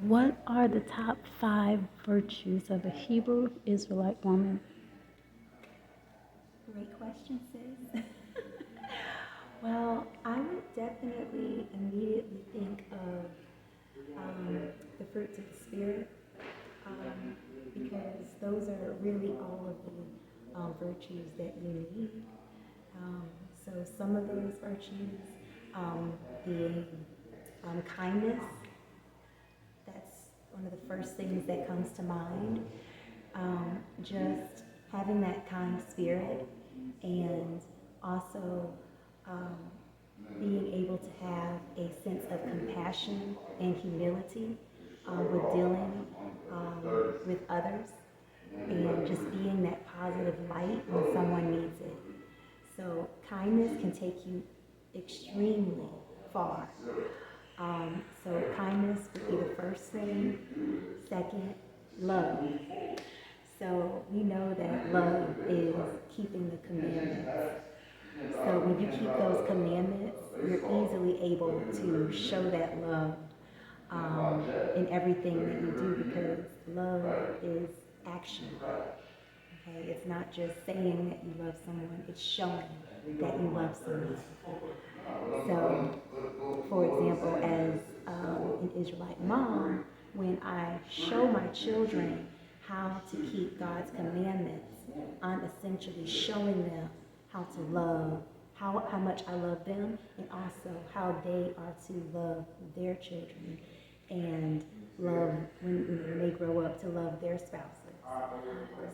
What are the top 5 virtues of a Hebrew Israelite woman? Great question, sis. Well, I would definitely immediately think of the fruits of the Spirit, because those are really all of the virtues that you need. So some of those virtues being kindness. That's one of the first things that comes to mind. Just having that kind spirit, and also um, being able to have a sense of compassion and humility with dealing with others, and just being that positive light when someone needs it. So kindness can take you extremely far. So kindness would be the first thing. Second, love. So we know that love is keeping the commandments. So when you keep those commandments, you're easily able to show that love in everything that you do, because love is action. Okay, it's not just saying that you love someone; it's showing that you love someone. So, for example, as an Israelite mom, when I show my children how to keep God's commandments, I'm essentially showing them how to love, how much I love them, and also how they are to love their children, and love when they grow up to love their spouses.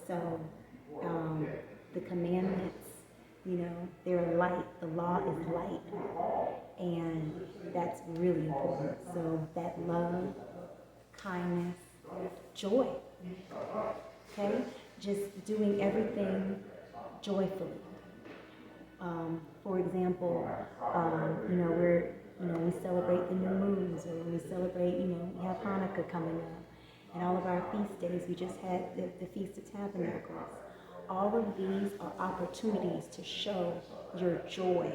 So the commandments, they're light. The law is light, and that's really important. So that love, kindness, joy. Okay, just doing everything joyfully. For example, we celebrate the new moons, or we celebrate, we have Hanukkah coming up, and all of our feast days. We just had the Feast of Tabernacles. All of these are opportunities to show your joy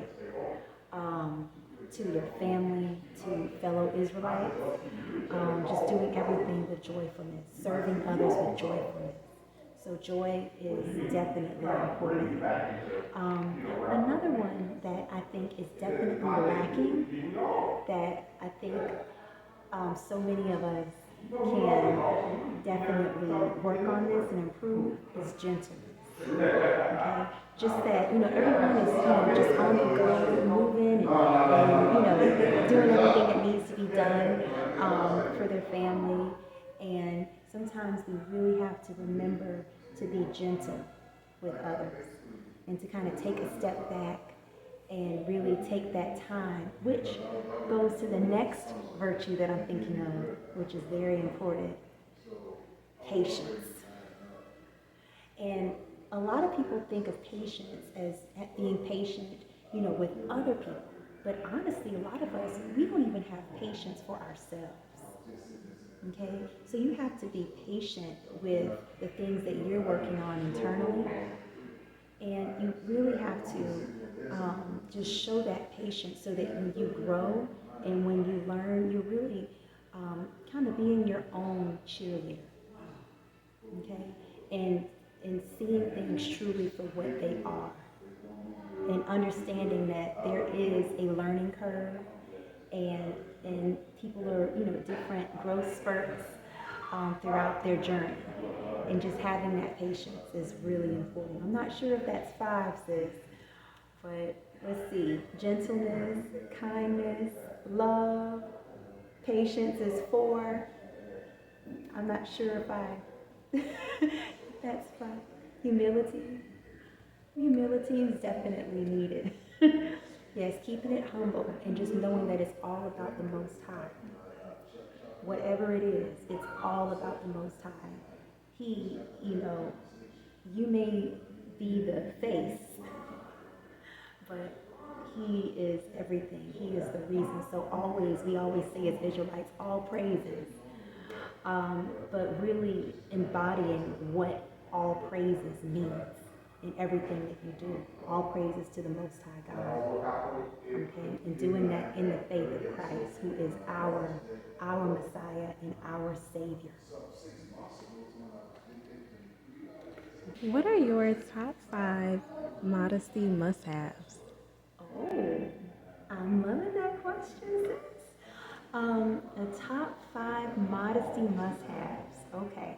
to your family, to fellow Israelites, just doing everything with joyfulness, serving others with joyfulness. So joy is definitely important. Another one that I think is definitely lacking, that I think so many of us can definitely work on this and improve, is gentleness. Okay? Just that, everyone is, just on the go, moving, and doing everything that needs to be done for their family. And sometimes we really have to remember to be gentle with others, and to kind of take a step back and really take that time, which goes to the next virtue that I'm thinking of, which is very important: patience. And a lot of people think of patience as being patient, with other people. But honestly, a lot of us, we don't even have patience for ourselves. Okay? So you have to be patient with the things that you're working on internally. And you really have to just show that patience, so that when you grow and when you learn, you're really kind of being your own cheerleader. Okay? And seeing things truly for what they are, and understanding that there is a learning curve, and people are, different growth spurts throughout their journey, and just having that patience is really important. I'm not sure if that's 5, sis, but let's see: gentleness, kindness, love, patience is 4. I'm not sure if that's 5. Humility. Humility is definitely needed. Yes, keeping it humble, and just knowing that it's all about the Most High. Whatever it is, it's all about the Most High. He, you may be the face, but He is everything. He is the reason. So we always say as Israelites, all praises. But really embodying what all praises means in everything that you do. All praises to the Most High God. Okay? And doing that in the faith of Christ, who is our Messiah and our Savior. What are your top 5 modesty must-haves? Oh, I'm loving that question, sis. The top 5 modesty must-haves. Okay,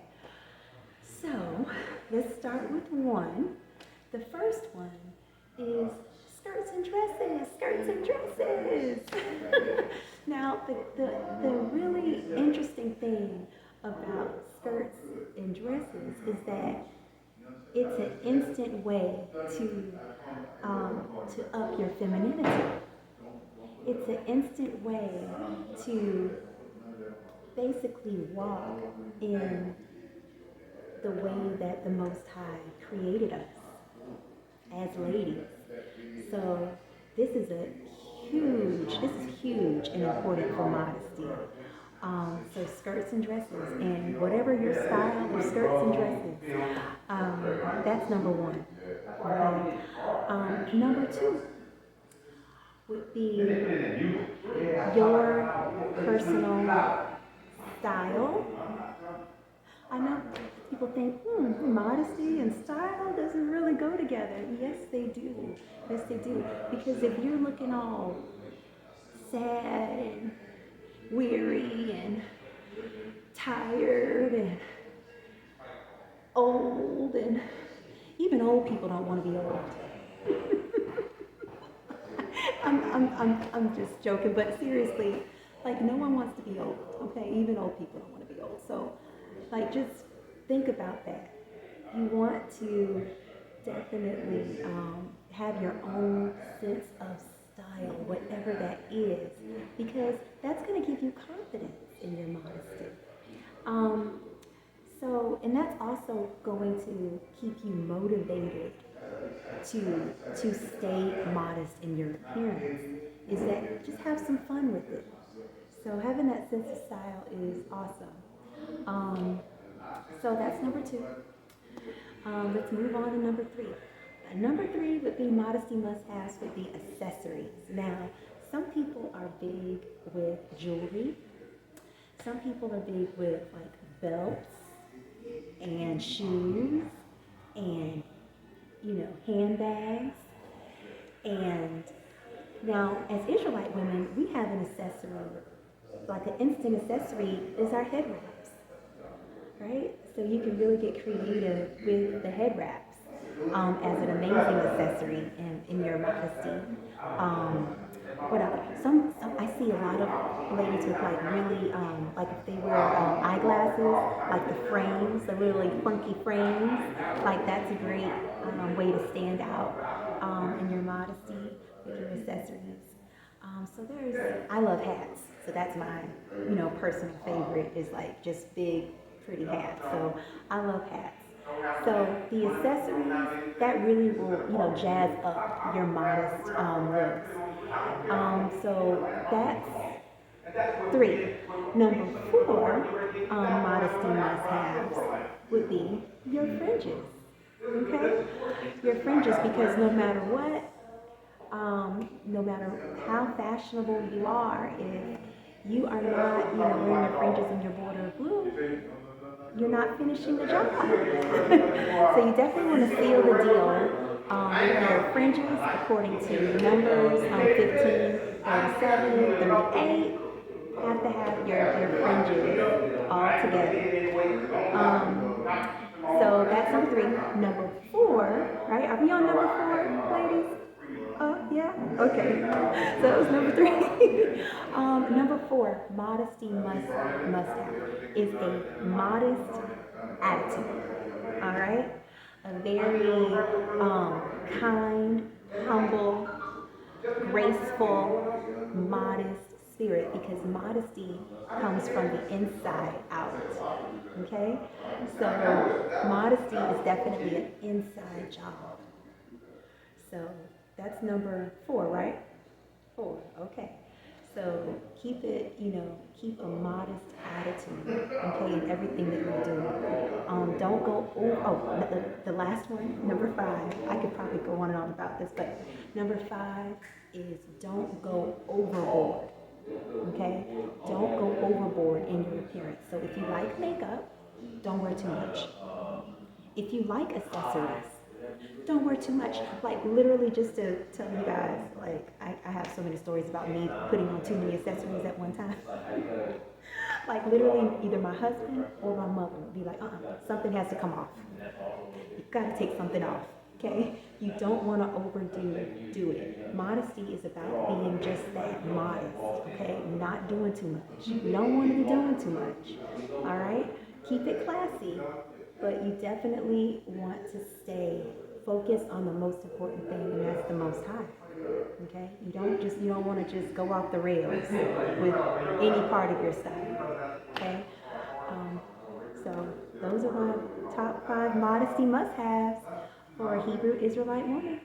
so let's start with one. The first one is skirts and dresses. Skirts and dresses. Now, the really interesting thing about skirts and dresses is that it's an instant way to up your femininity. It's an instant way to basically walk in the way that the Most High created us as ladies. So this is huge and important for modesty. So skirts and dresses, and whatever your style of skirts and dresses, that's number one. Okay. Number two would be your personal style. I know people think, modesty and style doesn't really go together. Yes, they do. Yes, they do. Because if you're looking all sad and weary and tired and old, and even old people don't want to be old. I'm just joking, but seriously, like no one wants to be old, okay? Even old people don't want to be old. So, like, just think about that. You want to definitely have your own sense of style, whatever that is, because that's going to give you confidence in your modesty. And that's also going to keep you motivated to stay modest in your appearance. Is that just have some fun with it. So having that sense of style is awesome. So that's number two. Let's move on to number three. Number three would be modesty must-haves would be accessories. Now, some people are big with jewelry. Some people are big with like belts and shoes and handbags. And now, as Israelite women, we have an accessory, like an instant accessory is our head wraps, right? So you can really get creative with the head wraps as an amazing accessory in your modesty. What else? Some I see a lot of ladies with like really like if they wear eyeglasses, like the frames, the really funky frames, like that's a great way to stand out in your modesty with your accessories. I love hats, so that's my personal favorite is like just big pretty hats. So I love hats. So the accessories that really will jazz up your modest looks. So that's three. Number four, modesty must-haves would be your fringes. Okay, your fringes, because no matter what, no matter how fashionable you are, if you are not, wearing your fringes and your border of blue, you're not finishing the job. So you definitely want to seal the deal with your fringes according to Numbers 15, 37, 38. Have to have your fringes all together. So that's number three. Number four, right? Are we on number four, ladies? Yeah? Okay. So that was number three. Number four, modesty must have is a modest attitude. All right? A very kind, humble, graceful, modest spirit, because modesty comes from the inside out. Okay? So modesty is definitely an inside job. So that's number four, right? Four, okay. So keep it, keep a modest attitude, okay, in everything that you do. Don't go over, the last one, number five, I could probably go on and on about this, but number five is don't go overboard. Okay? Don't go overboard in your appearance. So if you like makeup, don't wear too much. If you like accessories, don't wear too much. Like literally just to tell you guys, like I have so many stories about me putting on too many accessories at one time. Like literally either my husband or my mother would be like, something has to come off. You've got to take something off. Okay? You don't want to overdo it. Modesty is about being just that, modest. Okay? Not doing too much. We don't want to be doing too much. All right? Keep it classy, but you definitely want to stay focused on the most important thing, and that's the Most High. Okay? You don't want to just go off the rails with any part of your style. Okay? So those are my top 5 modesty must-haves for a Hebrew Israelite woman.